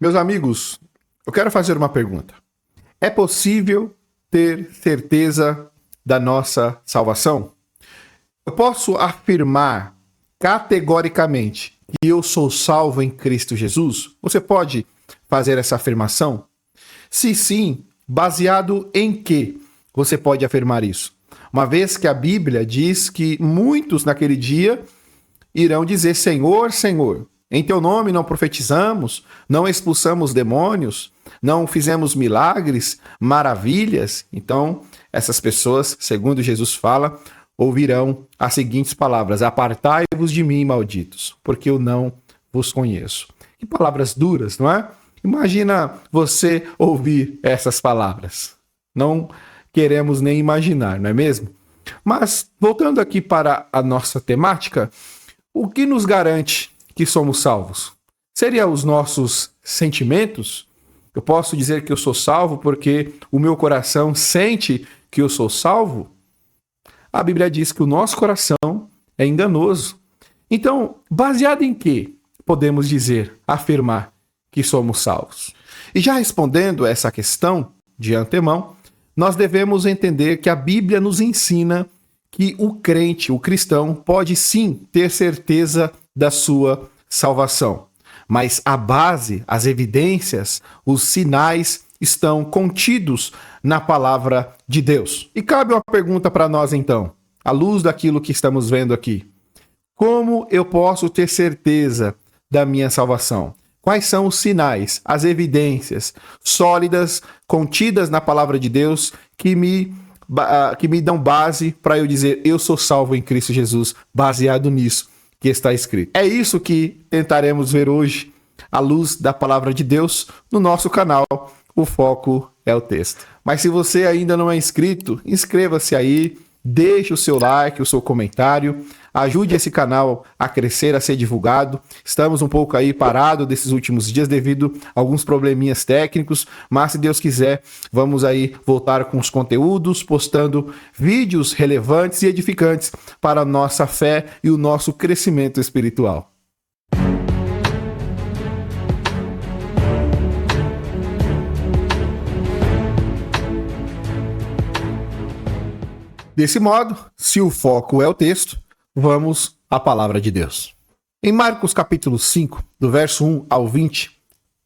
Meus amigos, eu quero fazer uma pergunta. É possível ter certeza da nossa salvação? Eu posso afirmar categoricamente que eu sou salvo em Cristo Jesus? Você pode fazer essa afirmação? Se sim, baseado em que você pode afirmar isso? Uma vez que a Bíblia diz que muitos naquele dia irão dizer: Senhor, Senhor, em teu nome não profetizamos, não expulsamos demônios, não fizemos milagres, maravilhas. Então, essas pessoas, segundo Jesus fala, ouvirão as seguintes palavras: apartai-vos de mim, malditos, porque eu não vos conheço. Que palavras duras, não é? Imagina você ouvir essas palavras. Não queremos nem imaginar, não é mesmo? Mas, voltando aqui para a nossa temática, o que nos garante que somos salvos? Seriam os nossos sentimentos? Eu posso dizer que eu sou salvo porque o meu coração sente que eu sou salvo? A Bíblia diz que o nosso coração é enganoso. Então, baseado em que podemos dizer, afirmar que somos salvos? E já respondendo essa questão de antemão, nós devemos entender que a Bíblia nos ensina que o crente, o cristão, pode sim ter certeza da sua salvação. Mas a base, as evidências, os sinais estão contidos na palavra de Deus. E cabe uma pergunta para nós então, à luz daquilo que estamos vendo aqui. Como eu posso ter certeza da minha salvação? Quais são os sinais, as evidências sólidas contidas na palavra de Deus que me dão base para eu dizer: eu sou salvo em Cristo Jesus, baseado nisso que está escrito? É isso que tentaremos ver hoje, à luz da palavra de Deus, no nosso canal. O foco é o texto. Mas se você ainda não é inscrito, inscreva-se aí, deixe o seu like, o seu comentário, ajude esse canal a crescer, a ser divulgado. Estamos um pouco aí parados desses últimos dias devido a alguns probleminhas técnicos, mas se Deus quiser, vamos aí voltar com os conteúdos, postando vídeos relevantes e edificantes para a nossa fé e o nosso crescimento espiritual. Desse modo, se o foco é o texto, vamos à palavra de Deus. Em Marcos capítulo 5, do verso 1 ao 20,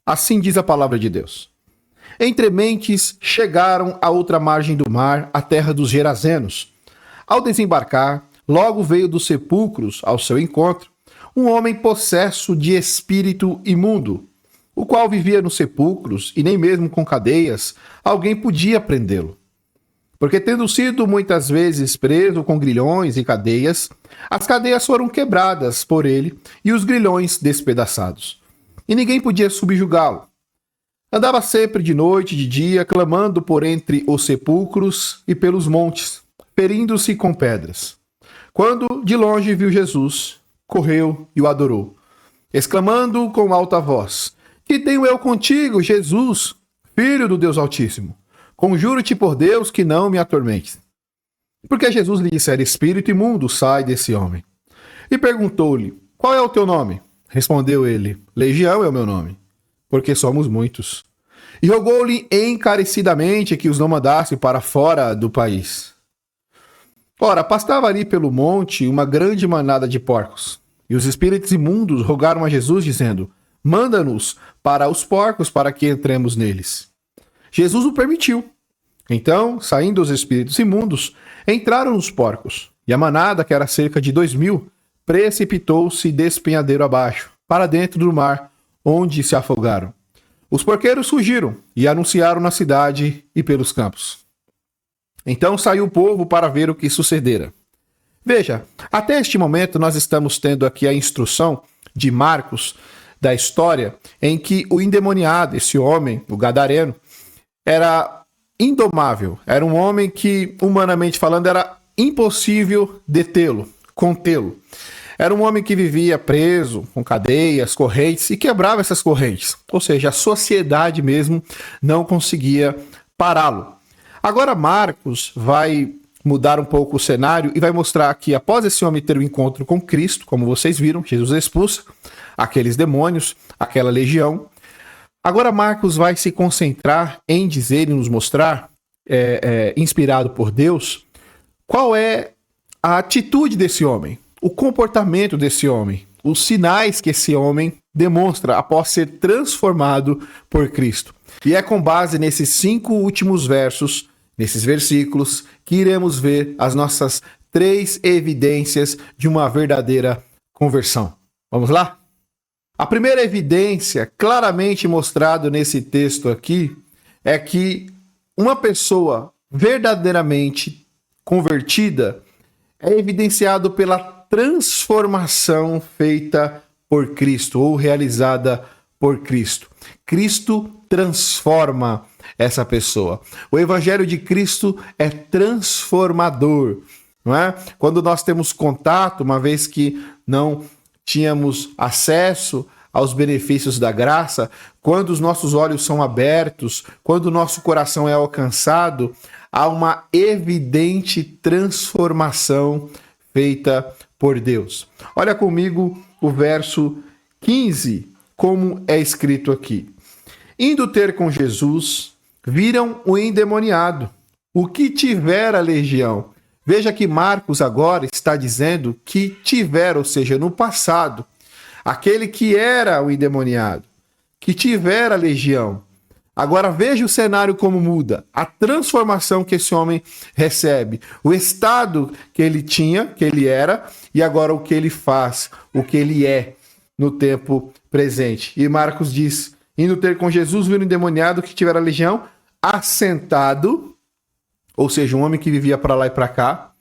assim diz a palavra de Deus. Entre mentes chegaram à outra margem do mar, a terra dos Gerazenos. Ao desembarcar, logo veio dos sepulcros ao seu encontro um homem possesso de espírito imundo, o qual vivia nos sepulcros e nem mesmo com cadeias alguém podia prendê-lo. Porque tendo sido muitas vezes preso com grilhões e cadeias, as cadeias foram quebradas por ele e os grilhões despedaçados. E ninguém podia subjugá-lo. Andava sempre de noite e de dia, clamando por entre os sepulcros e pelos montes, ferindo-se com pedras. Quando de longe viu Jesus, correu e o adorou, exclamando com alta voz: Que tenho eu contigo, Jesus, Filho do Deus Altíssimo? Conjuro-te por Deus que não me atormentes. Porque Jesus lhe dissera: espírito imundo, sai desse homem. E perguntou-lhe: qual é o teu nome? Respondeu ele: Legião é o meu nome, porque somos muitos. E rogou-lhe encarecidamente que os não mandasse para fora do país. Ora, pastava ali pelo monte uma grande manada de porcos. E os espíritos imundos rogaram a Jesus, dizendo: manda-nos para os porcos, para que entremos neles. Jesus o permitiu. Então, saindo os espíritos imundos, entraram nos porcos, e a manada, que era cerca de 2.000, precipitou-se despenhadeiro abaixo, para dentro do mar, onde se afogaram. Os porqueiros fugiram e anunciaram na cidade e pelos campos. Então saiu o povo para ver o que sucedera. Veja, até este momento nós estamos tendo aqui a instrução de Marcos, da história, em que o endemoniado, esse homem, o gadareno, era indomável, era um homem que, humanamente falando, era impossível detê-lo, contê-lo. Era um homem que vivia preso, com cadeias, correntes, e quebrava essas correntes. Ou seja, a sociedade mesmo não conseguia pará-lo. Agora Marcos vai mudar um pouco o cenário e vai mostrar que após esse homem ter o encontro com Cristo, como vocês viram, Jesus expulsa aqueles demônios, aquela legião. Agora Marcos vai se concentrar em dizer e nos mostrar, inspirado por Deus, qual é a atitude desse homem, o comportamento desse homem, os sinais que esse homem demonstra após ser transformado por Cristo. E é com base nesses 5 últimos versos, nesses versículos, que iremos ver as nossas 3 evidências de uma verdadeira conversão. Vamos lá? A primeira evidência, claramente mostrada nesse texto aqui, é que uma pessoa verdadeiramente convertida é evidenciado pela transformação feita por Cristo ou realizada por Cristo. Cristo transforma essa pessoa. O evangelho de Cristo é transformador, não é? Quando nós temos contato, uma vez que não tínhamos acesso aos benefícios da graça, quando os nossos olhos são abertos, quando o nosso coração é alcançado, há uma evidente transformação feita por Deus. Olha comigo o verso 15, como é escrito aqui. Indo ter com Jesus, viram o endemoniado, o que tivera legião. Veja que Marcos agora está dizendo que tivera, ou seja, no passado, aquele que era o endemoniado, que tivera legião. Agora veja o cenário como muda, a transformação que esse homem recebe, o estado que ele tinha, que ele era, e agora o que ele faz, o que ele é no tempo presente. E Marcos diz, indo ter com Jesus, viram o endemoniado que tivera legião, assentado, ou seja, um homem que vivia para lá e para cá,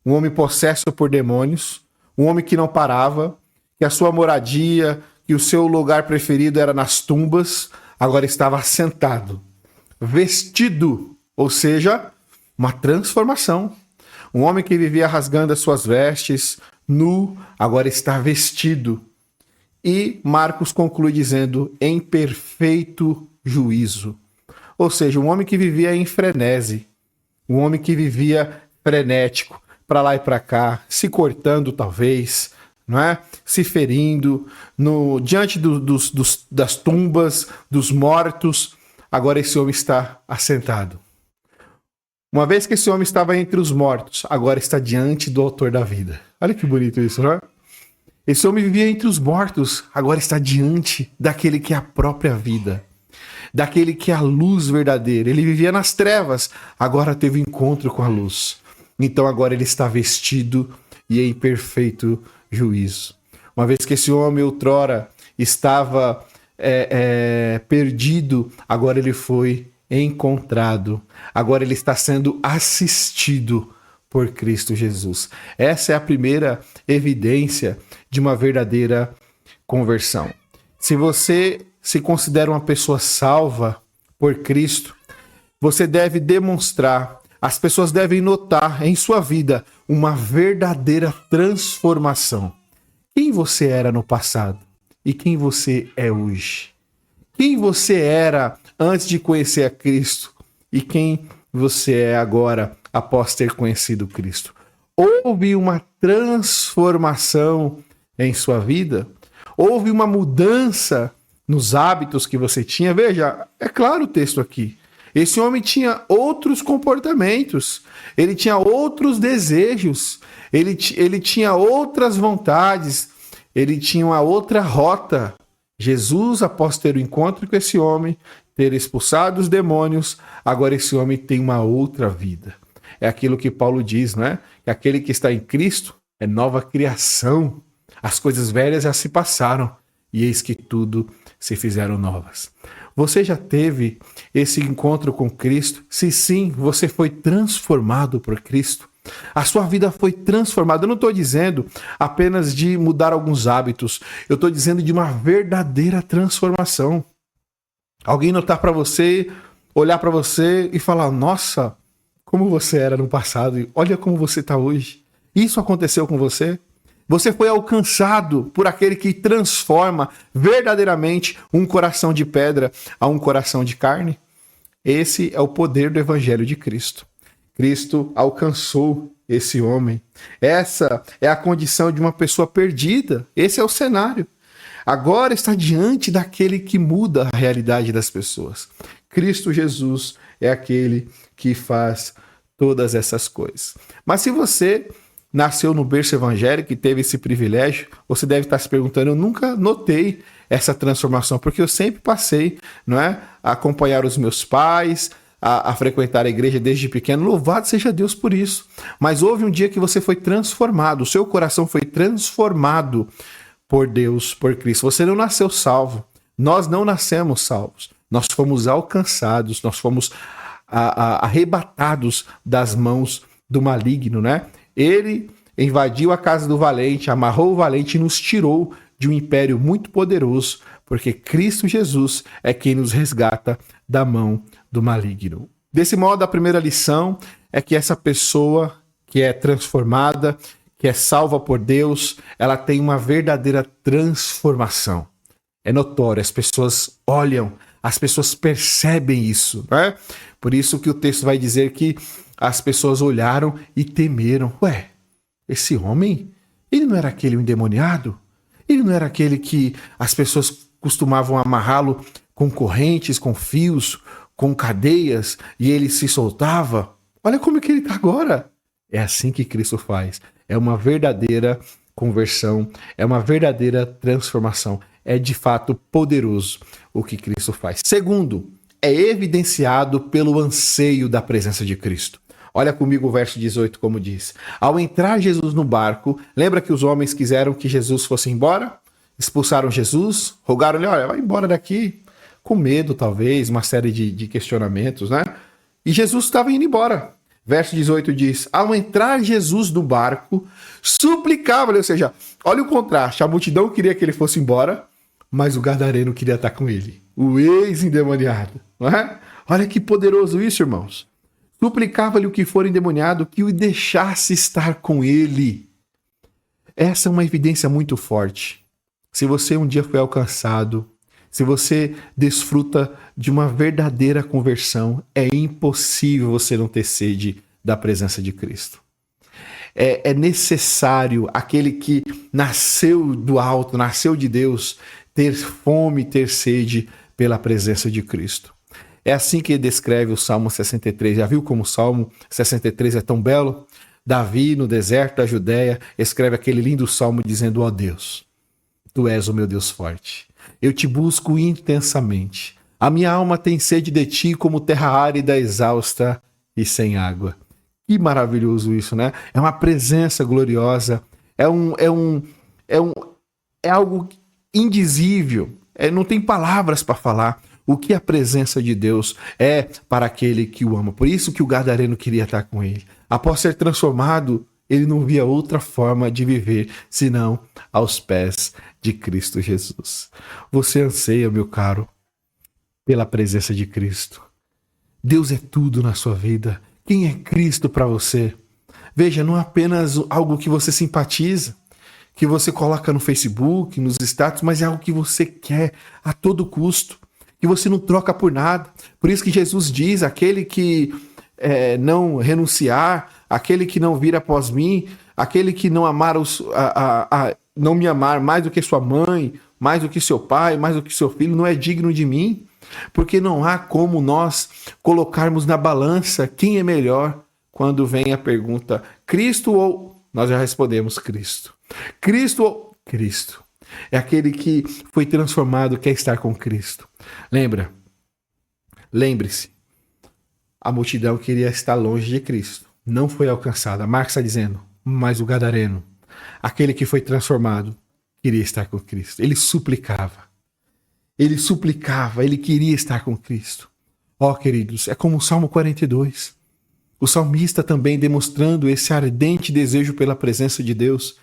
um homem possesso por demônios, um homem que não parava, que a sua moradia, que o seu lugar preferido era nas tumbas, agora estava assentado, vestido, ou seja, uma transformação. Um homem que vivia rasgando as suas vestes, nu, agora está vestido. E Marcos conclui dizendo, em perfeito juízo. Ou seja, um homem que vivia em frenesi, um homem que vivia frenético, para lá e para cá, se cortando talvez, não é? Se ferindo, diante das tumbas, dos mortos. Agora esse homem está assentado. Uma vez que esse homem estava entre os mortos, agora está diante do autor da vida. Olha que bonito isso, não é? Esse homem vivia entre os mortos, agora está diante daquele que é a própria vida, daquele que é a luz verdadeira. Ele vivia nas trevas, agora teve encontro com a luz. Então agora ele está vestido e em perfeito juízo. Uma vez que esse homem outrora estava perdido, agora ele foi encontrado. Agora ele está sendo assistido por Cristo Jesus. Essa é a primeira evidência de uma verdadeira conversão. Se você se considera uma pessoa salva por Cristo, você deve demonstrar, as pessoas devem notar em sua vida uma verdadeira transformação. Quem você era no passado e quem você é hoje? Quem você era antes de conhecer a Cristo e quem você é agora após ter conhecido Cristo? Houve uma transformação em sua vida? Houve uma mudança nos hábitos que você tinha? Veja, é claro o texto aqui. Esse homem tinha outros comportamentos, ele tinha outros desejos, ele tinha outras vontades, ele tinha uma outra rota. Jesus, após ter o encontro com esse homem, ter expulsado os demônios, agora esse homem tem uma outra vida. É aquilo que Paulo diz, não é? Que aquele que está em Cristo é nova criação. As coisas velhas já se passaram e eis que tudo se fizeram novas. Você já teve esse encontro com Cristo? Se sim, você foi transformado por Cristo. A sua vida foi transformada. Eu não estou dizendo apenas de mudar alguns hábitos. Eu estou dizendo de uma verdadeira transformação. Alguém notar para você, olhar para você e falar, nossa, como você era no passado e olha como você está hoje. Isso aconteceu com você? Você foi alcançado por aquele que transforma verdadeiramente um coração de pedra a um coração de carne? Esse é o poder do Evangelho de Cristo. Cristo alcançou esse homem. Essa é a condição de uma pessoa perdida. Esse é o cenário. Agora está diante daquele que muda a realidade das pessoas. Cristo Jesus é aquele que faz todas essas coisas. Mas se você nasceu no berço evangélico e teve esse privilégio, você deve estar se perguntando, eu nunca notei essa transformação, porque eu sempre passei, não é, a acompanhar os meus pais, a frequentar a igreja desde pequeno. Louvado seja Deus por isso. Mas houve um dia que você foi transformado, o seu coração foi transformado por Deus, por Cristo. Você não nasceu salvo, nós não nascemos salvos, nós fomos alcançados, nós fomos arrebatados das mãos do maligno, né? Ele invadiu a casa do valente, amarrou o valente e nos tirou de um império muito poderoso, porque Cristo Jesus é quem nos resgata da mão do maligno. Desse modo, a primeira lição é que essa pessoa que é transformada, que é salva por Deus, ela tem uma verdadeira transformação. É notório, as pessoas olham, as pessoas percebem isso, né? Por isso que o texto vai dizer que as pessoas olharam e temeram. Ué, esse homem, ele não era aquele endemoniado? Ele não era aquele que as pessoas costumavam amarrá-lo com correntes, com fios, com cadeias, e ele se soltava? Olha como que ele está agora. É assim que Cristo faz. É uma verdadeira conversão, é uma verdadeira transformação. É de fato poderoso o que Cristo faz. Segundo, é evidenciado pelo anseio da presença de Cristo. Olha comigo o verso 18 como diz. Ao entrar Jesus no barco, lembra que os homens quiseram que Jesus fosse embora? Expulsaram Jesus, rogaram-lhe, olha, vai embora daqui, com medo talvez, uma série de questionamentos, né? E Jesus estava indo embora. Verso 18 diz, ao entrar Jesus no barco, suplicava-lhe, ou seja, olha o contraste, a multidão queria que ele fosse embora, mas o gadareno queria estar com ele, o ex-endemoniado, não é? Olha que poderoso isso, irmãos. Suplicava-lhe o que for endemoniado que o deixasse estar com ele. Essa é uma evidência muito forte. Se você um dia foi alcançado, se você desfruta de uma verdadeira conversão, é impossível você não ter sede da presença de Cristo. É necessário aquele que nasceu do alto, nasceu de Deus, ter fome, ter sede pela presença de Cristo. É assim que ele descreve o Salmo 63. Já viu como o Salmo 63 é tão belo? Davi, no deserto da Judéia, escreve aquele lindo salmo dizendo, ó Deus, tu és o meu Deus forte. Eu te busco intensamente. A minha alma tem sede de ti como terra árida, exausta e sem água. Que maravilhoso isso, né? É uma presença gloriosa. É algo indizível. Não tem palavras para falar o que a presença de Deus é para aquele que o ama. Por isso que o gadareno queria estar com ele. Após ser transformado, ele não via outra forma de viver senão aos pés de Cristo Jesus. Você anseia, meu caro, pela presença de Cristo. Deus é tudo na sua vida. Quem é Cristo para você? Veja, não é apenas algo que você simpatiza, que você coloca no Facebook, nos status, mas é algo que você quer a todo custo, que você não troca por nada. Por isso que Jesus diz, aquele que não renunciar, aquele que não vir após mim, aquele que não amar não me amar mais do que sua mãe, mais do que seu pai, mais do que seu filho, não é digno de mim, porque não há como nós colocarmos na balança quem é melhor quando vem a pergunta, Cristo ou... Nós já respondemos Cristo. Cristo ou... Cristo. É aquele que foi transformado, quer estar com Cristo. Lembre-se, a multidão queria estar longe de Cristo, não foi alcançada. Marcos está dizendo, mas o gadareno, aquele que foi transformado, queria estar com Cristo. Ele suplicava, ele queria estar com Cristo. Ó, queridos, é como o Salmo 42. O salmista também demonstrando esse ardente desejo pela presença de Deus,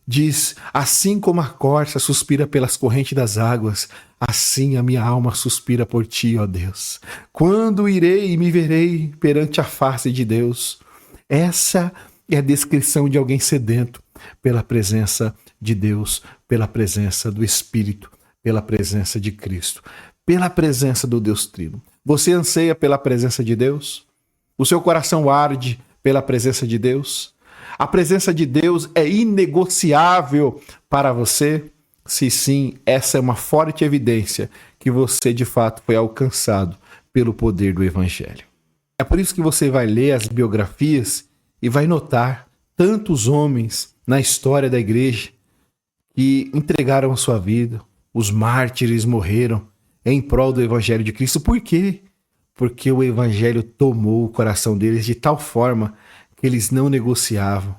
diz, assim como a corça suspira pelas correntes das águas, assim a minha alma suspira por ti, ó Deus. Quando irei e me verei perante a face de Deus? Essa é a descrição de alguém sedento pela presença de Deus, pela presença do Espírito, pela presença de Cristo, pela presença do Deus Trino. Você anseia pela presença de Deus? O seu coração arde pela presença de Deus? A presença de Deus é inegociável para você? Se sim, essa é uma forte evidência que você de fato foi alcançado pelo poder do Evangelho. É por isso que você vai ler as biografias e vai notar tantos homens na história da igreja que entregaram a sua vida, os mártires morreram em prol do Evangelho de Cristo. Por quê? Porque o Evangelho tomou o coração deles de tal forma que eles não negociavam,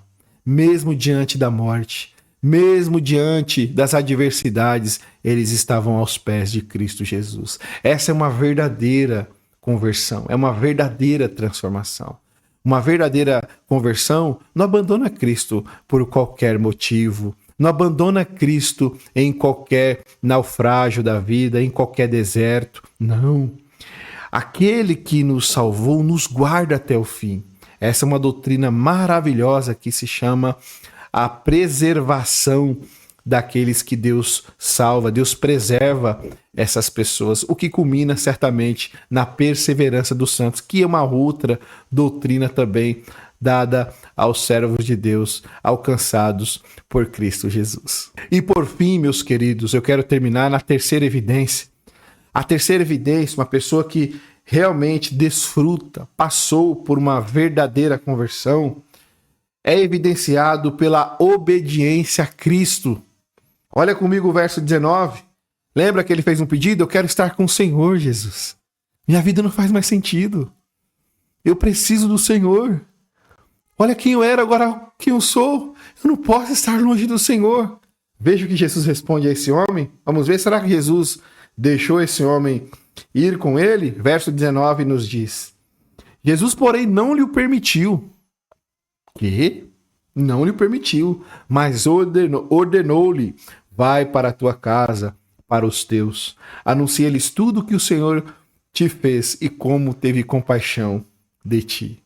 mesmo diante da morte, mesmo diante das adversidades, eles estavam aos pés de Cristo Jesus. Essa é uma verdadeira conversão, é uma verdadeira transformação. Uma verdadeira conversão não abandona Cristo por qualquer motivo, não abandona Cristo em qualquer naufrágio da vida, em qualquer deserto. Não. Aquele que nos salvou nos guarda até o fim. Essa é uma doutrina maravilhosa que se chama a preservação daqueles que Deus salva. Deus preserva essas pessoas, o que culmina certamente na perseverança dos santos, que é uma outra doutrina também dada aos servos de Deus alcançados por Cristo Jesus. E por fim, meus queridos, eu quero terminar na terceira evidência. A terceira evidência, uma pessoa que realmente desfruta, passou por uma verdadeira conversão, é evidenciado pela obediência a Cristo. Olha comigo o verso 19. Lembra que ele fez um pedido? Eu quero estar com o Senhor, Jesus. Minha vida não faz mais sentido. Eu preciso do Senhor. Olha quem eu era, agora quem eu sou. Eu não posso estar longe do Senhor. Veja o que Jesus responde a esse homem. Vamos ver, será que Jesus deixou esse homem ir com ele? Verso 19 nos diz: Jesus, porém, não lhe o permitiu. Que? Não lhe permitiu, mas ordenou-lhe: vai para a tua casa, para os teus. Anuncia-lhes tudo o que o Senhor te fez e como teve compaixão de ti.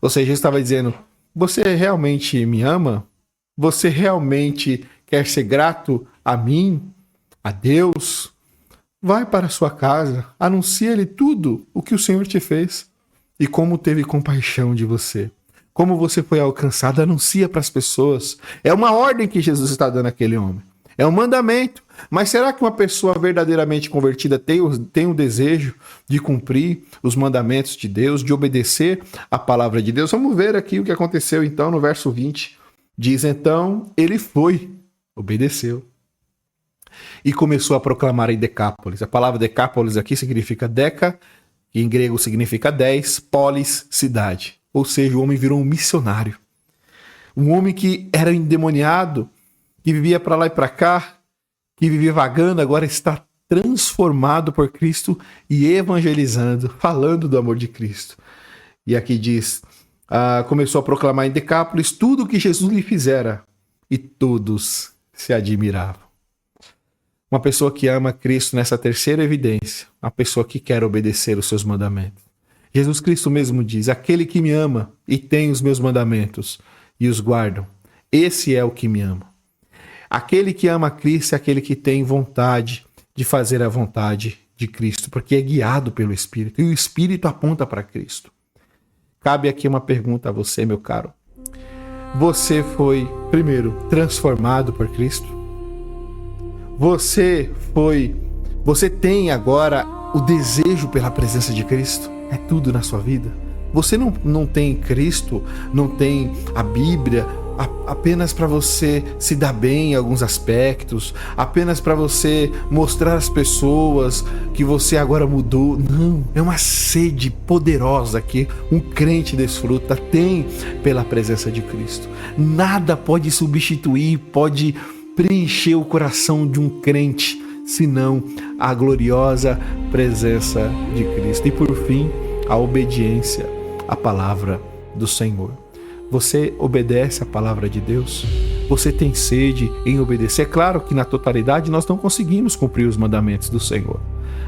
Ou seja, ele estava dizendo: você realmente me ama? Você realmente quer ser grato a mim, a Deus? Vai para a sua casa, anuncia-lhe tudo o que o Senhor te fez e como teve compaixão de você. Como você foi alcançado, anuncia para as pessoas. É uma ordem que Jesus está dando àquele homem. É um mandamento. Mas será que uma pessoa verdadeiramente convertida tem o desejo de cumprir os mandamentos de Deus, de obedecer a palavra de Deus? Vamos ver aqui o que aconteceu então no verso 20. Diz: então ele foi, obedeceu, e começou a proclamar em Decápolis. A palavra Decápolis aqui significa deca, que em grego significa 10, polis, cidade. Ou seja, o homem virou um missionário. Um homem que era endemoniado, que vivia para lá e para cá, que vivia vagando, agora está transformado por Cristo e evangelizando, falando do amor de Cristo. E aqui diz, começou a proclamar em Decápolis tudo o que Jesus lhe fizera, e todos se admiravam. Uma pessoa que ama Cristo nessa terceira evidência, uma pessoa que quer obedecer os seus mandamentos. Jesus Cristo mesmo diz: aquele que me ama e tem os meus mandamentos e os guardam, esse é o que me ama. Aquele que ama Cristo é aquele que tem vontade de fazer a vontade de Cristo, porque é guiado pelo Espírito, e o Espírito aponta para Cristo. Cabe aqui uma pergunta a você, meu caro. Você foi, primeiro, transformado por Cristo? Você tem agora o desejo pela presença de Cristo? É tudo na sua vida? Você não tem Cristo, não tem a Bíblia apenas para você se dar bem em alguns aspectos, apenas para você mostrar às pessoas que você agora mudou. Não, é uma sede poderosa que um crente desfruta, tem pela presença de Cristo. Nada pode substituir, pode preencher o coração de um crente, senão a gloriosa presença de Cristo. E por fim, a obediência à palavra do Senhor. Você obedece à palavra de Deus? Você tem sede em obedecer? É claro que na totalidade nós não conseguimos cumprir os mandamentos do Senhor.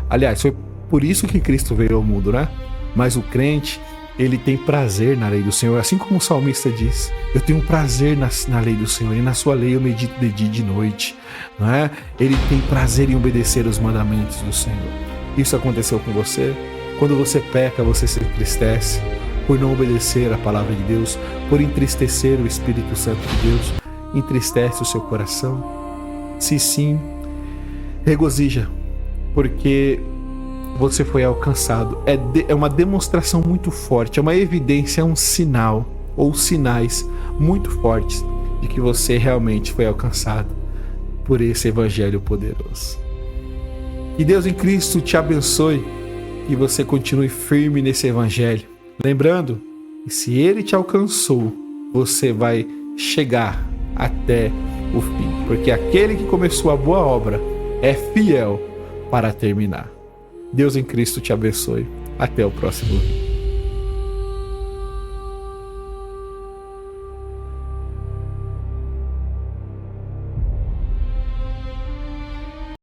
Aliás, foi por isso que Cristo veio ao mundo, né? Mas o crente, ele tem prazer na lei do Senhor, assim como o salmista diz: eu tenho prazer na lei do Senhor, e na sua lei eu medito de dia e de noite, não é? Ele tem prazer em obedecer os mandamentos do Senhor. Isso aconteceu com você? Quando você peca, você se entristece por não obedecer a palavra de Deus, por entristecer o Espírito Santo de Deus, entristece o seu coração. Se sim, regozija, porque você foi alcançado. É uma demonstração muito forte, é uma evidência, é um sinal ou sinais muito fortes de que você realmente foi alcançado por esse evangelho poderoso. Que Deus em Cristo te abençoe e você continue firme nesse evangelho. Lembrando que se ele te alcançou, você vai chegar até o fim, porque aquele que começou a boa obra é fiel para terminar. Deus em Cristo te abençoe. Até o próximo vídeo.